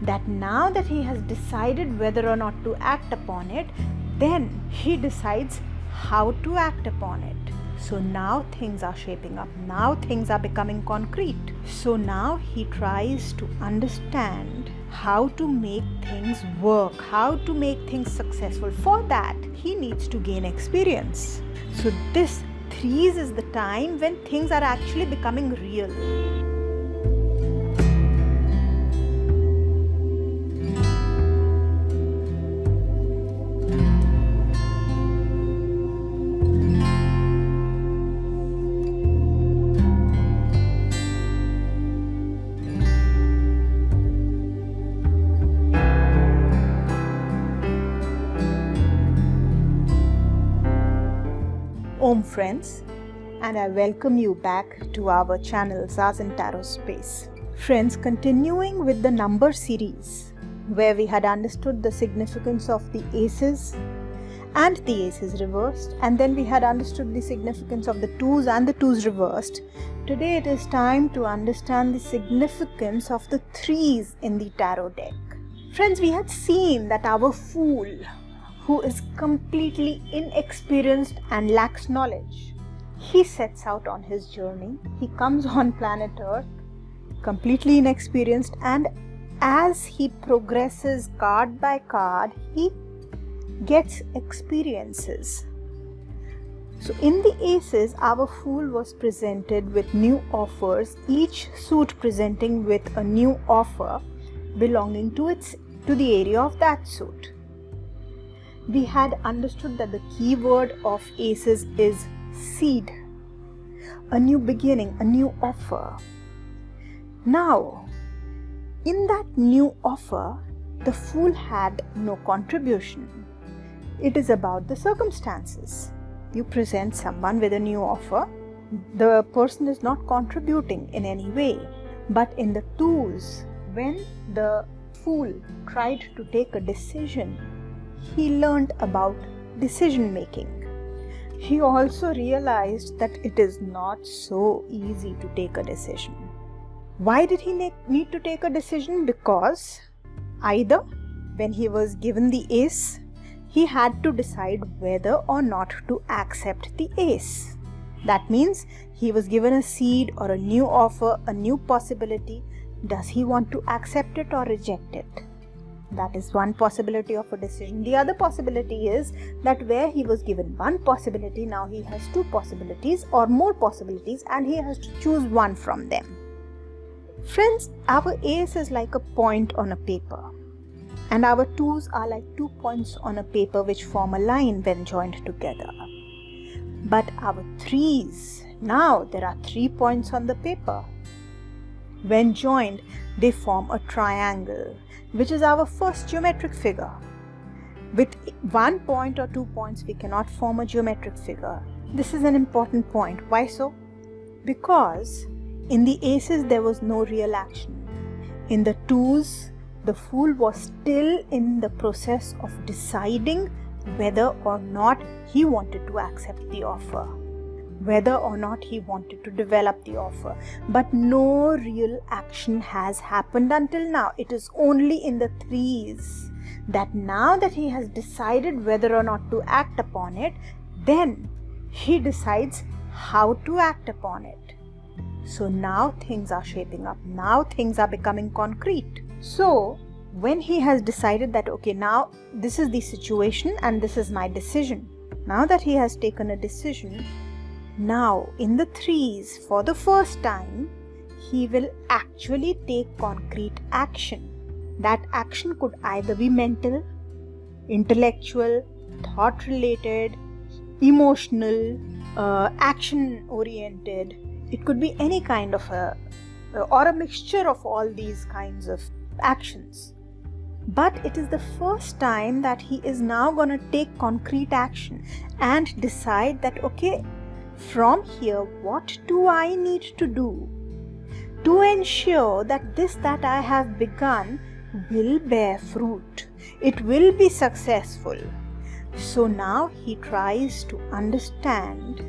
that now that he has decided whether or not to act upon it, then he decides how to act upon it. So now things are shaping up. Now things are becoming concrete. So now he tries to understand how to make things work, how to make things successful. For that, he needs to gain experience. So this threes is the time when things are actually becoming real. Om friends, and I welcome you back to our channel Zazen Tarot Space. Friends, continuing with the number series where we had understood the significance of the aces and the aces reversed, and then we had understood the significance of the twos and the twos reversed. Today it is time to understand the significance of the threes in the tarot deck. Friends, we had seen that our Fool, who is completely inexperienced and lacks knowledge, he sets out on his journey. He comes on planet Earth completely inexperienced, and as he progresses card by card, he gets experiences. So in the aces, our Fool was presented with new offers, each suit presenting with a new offer belonging to the area of that suit. We had understood that the key word of aces is seed, a new beginning, a new offer. Now, in that new offer, the Fool had no contribution. It is about the circumstances. You present someone with a new offer, the person is not contributing in any way. But in the twos, when the Fool tried to take a decision, he learned about decision making. He also realized that it is not so easy to take a decision. Why did he need to take a decision? Because either when he was given the ace, he had to decide whether or not to accept the ace. That means he was given a seed or a new offer, a new possibility. Does he want to accept it or reject it? That is one possibility of a decision. The other possibility is that where he was given one possibility, now he has two possibilities or more possibilities, and he has to choose one from them. Friends, our ace is like a point on a paper, and our twos are like 2 points on a paper which form a line when joined together. But our threes, now there are 3 points on the paper. When joined, they form a triangle, which is our first geometric figure. With 1 point or 2 points, we cannot form a geometric figure. This is an important point. Why so? Because in the aces, there was no real action. In the twos, the Fool was still in the process of deciding whether or not he wanted to accept the offer, whether or not he wanted to develop the offer. But no real action has happened until now. It is only in the threes that now that he has decided whether or not to act upon it, then he decides how to act upon it. So now things are shaping up. Now things are becoming concrete. So when he has decided that, okay, now this is the situation and this is my decision. Now that he has taken a decision, now in the threes, for the first time, he will actually take concrete action. That action could either be mental, intellectual, thought related, emotional, action oriented. It could be any kind of or a mixture of all these kinds of actions. But it is the first time that he is now going to take concrete action and decide that, okay, from here, what do I need to do to ensure that this that I have begun will bear fruit? It will be successful. So now he tries to understand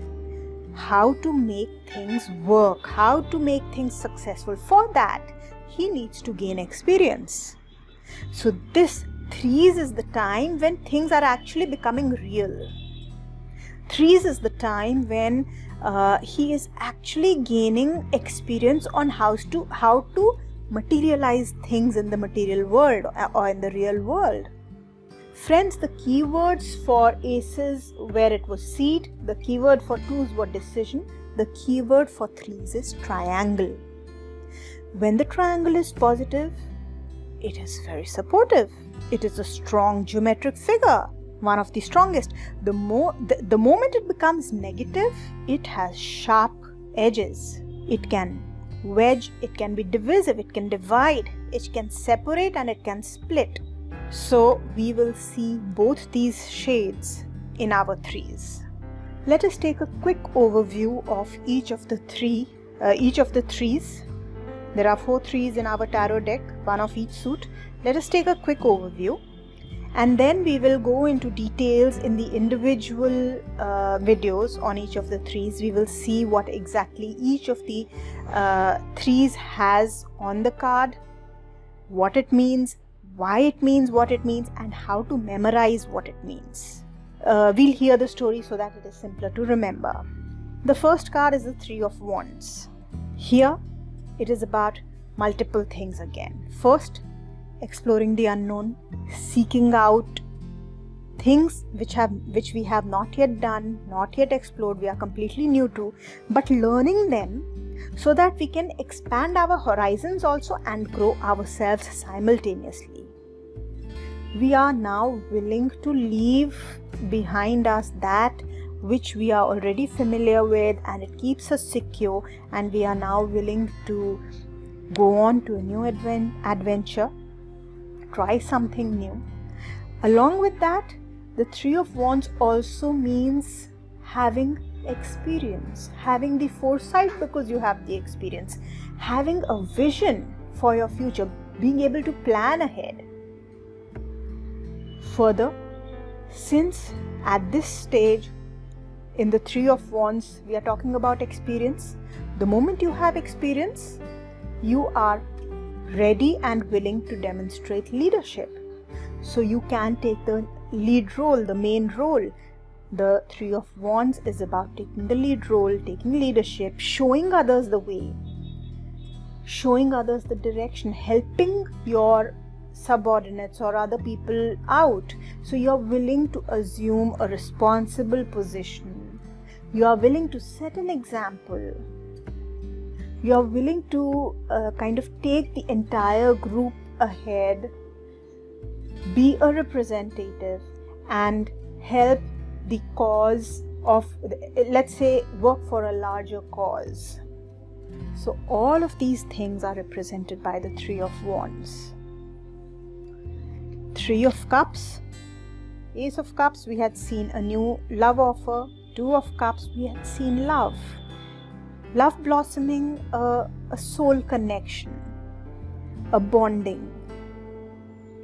how to make things work, how to make things successful. For that, he needs to gain experience. So this threes is the time when things are actually becoming real. Threes is the time when he is actually gaining experience on how to materialize things in the material world or in the real world. Friends, the keywords for aces where it was seed, the keyword for twos were decision, the keyword for threes is triangle. When the triangle is positive, it is very supportive. It is a strong geometric figure, one of the strongest. The moment it becomes negative, it has sharp edges. It can wedge, it can be divisive, it can divide, it can separate, and it can split. So we will see both these shades in our threes. Let us take a quick overview of each of the threes. There are 4 threes in our tarot deck, one of each suit. Let us take a quick overview, and then we will go into details in the individual videos on each of the threes. We will see what exactly each of the threes has on the card, what it means, why it means what it means, and how to memorize what it means. We'll hear the story so that it is simpler to remember. The first card is the Three of Wands. Here, it is about multiple things again. First, exploring the unknown, seeking out things which we have not yet done, not yet explored, we are completely new to, but learning them so that we can expand our horizons also and grow ourselves simultaneously. We are now willing to leave behind us that which we are already familiar with, and it keeps us secure, and we are now willing to go on to a new adventure, try something new. Along with that, the Three of Wands also means having experience, having the foresight because you have the experience, having a vision for your future, being able to plan ahead. Further, since at this stage in the Three of Wands we are talking about experience, the moment you have experience, you are ready and willing to demonstrate leadership. So you can take the lead role, the main role. The Three of Wands is about taking the lead role, taking leadership, showing others the way, showing others the direction, helping your subordinates or other people out. So you are willing to assume a responsible position. You are willing to set an example. You are willing to kind of take the entire group ahead, be a representative, and help the cause of, let's say, work for a larger cause. So all of these things are represented by the Three of Wands. Three of Cups, Ace of Cups, we had seen a new love offer. Two of Cups, we had seen love blossoming, a soul connection, a bonding.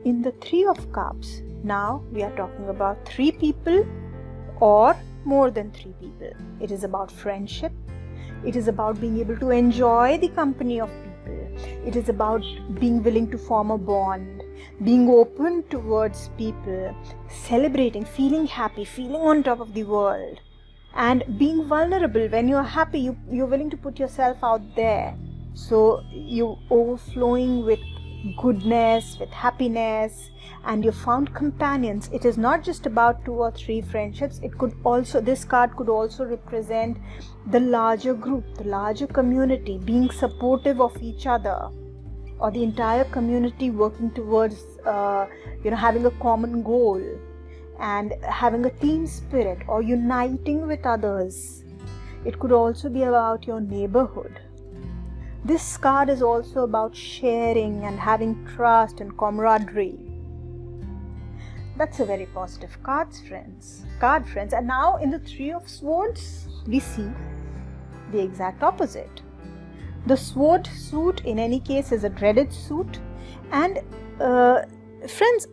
In the Three of Cups, now we are talking about 3 people or more than 3 people. It is about friendship. It is about being able to enjoy the company of people. It is about being willing to form a bond, being open towards people, celebrating, feeling happy, feeling on top of the world, and being vulnerable. When you're happy, you're willing to put yourself out there. So you're overflowing with goodness, with happiness, and you found companions. It is not just about 2 or 3 friendships. It could also, this card could also represent the larger group, the larger community, being supportive of each other, or the entire community working towards having a common goal and having a team spirit or uniting with others. It could also be about your neighborhood. This card is also about sharing and having trust and camaraderie. That's a very positive card, friends. And now in the Three of Swords, we see the exact opposite. The sword suit, in any case, is a dreaded suit. And friends,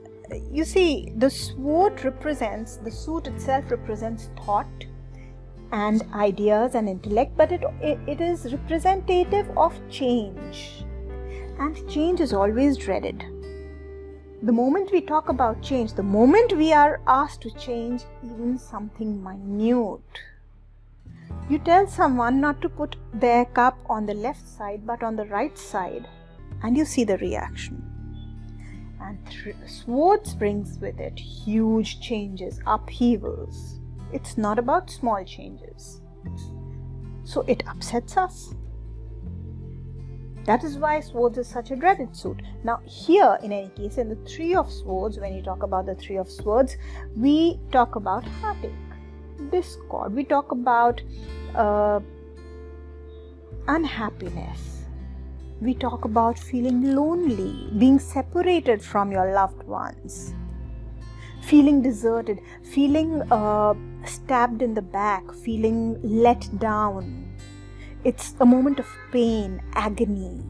you see, the sword represents, the suit itself represents thought and ideas and intellect, but it is representative of change. And change is always dreaded. The moment we talk about change, the moment we are asked to change even something minute, you tell someone not to put their cup on the left side but on the right side, and you see the reaction. And swords brings with it huge changes, upheavals. It's not about small changes. So it upsets us. That is why swords is such a dreaded suit. Now here, in any case, in the Three of Swords, when you talk about the Three of Swords, we talk about heartache, discord, we talk about unhappiness, we talk about feeling lonely, being separated from your loved ones, feeling deserted, feeling stabbed in the back, feeling let down. It's a moment of pain, agony.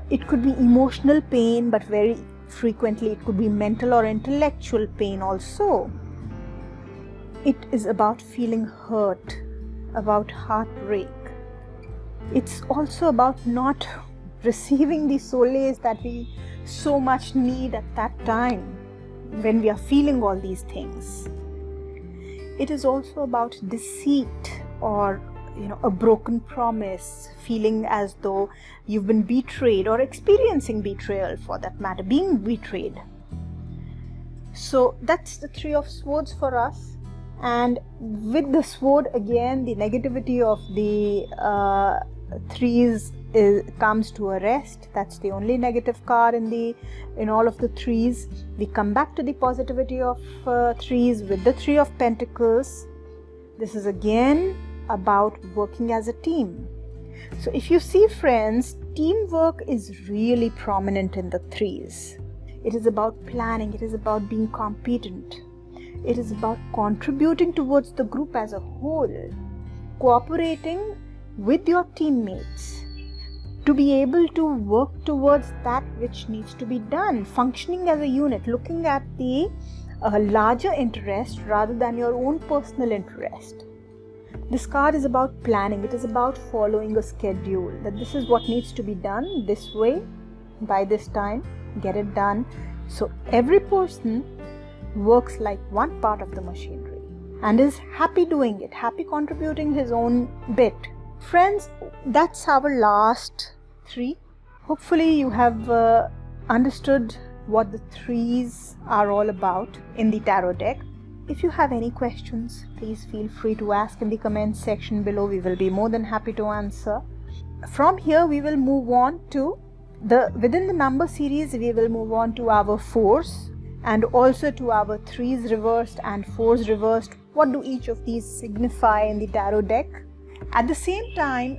It could be emotional pain, but very frequently it could be mental or intellectual pain also. It is about feeling hurt, about heartbreak. It's also about not receiving the solace that we so much need at that time when we are feeling all these things. It is also about deceit or a broken promise, feeling as though you've been betrayed or experiencing betrayal for that matter, being betrayed. So that's the Three of Swords for us. And with the sword, again, the negativity of the threes comes to a rest. That's the only negative card in all of the threes. We come back to the positivity of threes with the Three of Pentacles. This is again about working as a team. So if you see, friends, teamwork is really prominent in the threes. It is about planning, it is about being competent, it is about contributing towards the group as a whole, cooperating with your teammates to be able to work towards that which needs to be done, functioning as a unit, looking at the larger interest rather than your own personal interest. This card is about planning. It is about following a schedule, that this is what needs to be done this way, by this time, get it done. So every person works like one part of the machinery and is happy doing it, happy contributing his own bit. Friends, that's our last three. Hopefully you have understood what the threes are all about in the tarot deck. If you have any questions, please feel free to ask in the comments section below. We will be more than happy to answer. From here, we will move on to within the number series, we will move on to our fours and also to our threes reversed and fours reversed. What do each of these signify in the tarot deck? At the same time,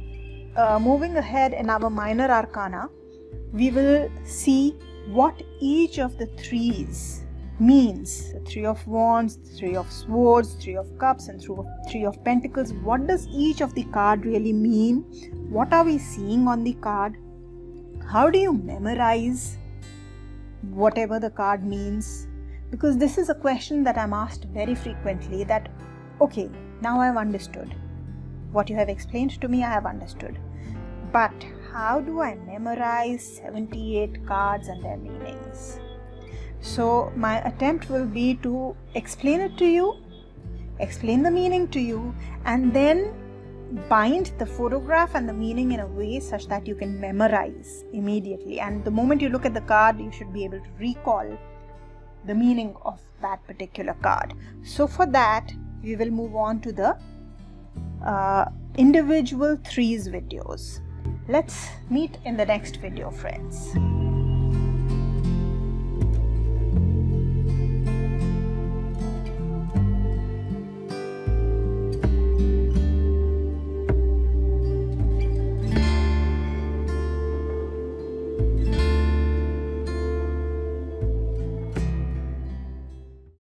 moving ahead in our minor arcana, we will see what each of the threes means. The Three of Wands, Three of Swords, Three of Cups and Three of Pentacles. What does each of the card really mean? What are we seeing on the card? How do you memorize whatever the card means? Because this is a question that I'm asked very frequently, that okay, now I have understood. What you have explained to me, I have understood. But how do I memorize 78 cards and their meanings? So my attempt will be to explain it to you, explain the meaning to you, and then bind the photograph and the meaning in a way such that you can memorize immediately. And the moment you look at the card, you should be able to recall the meaning of that particular card. So for that, we will move on to the individual threes videos. Let's meet in the next video, friends.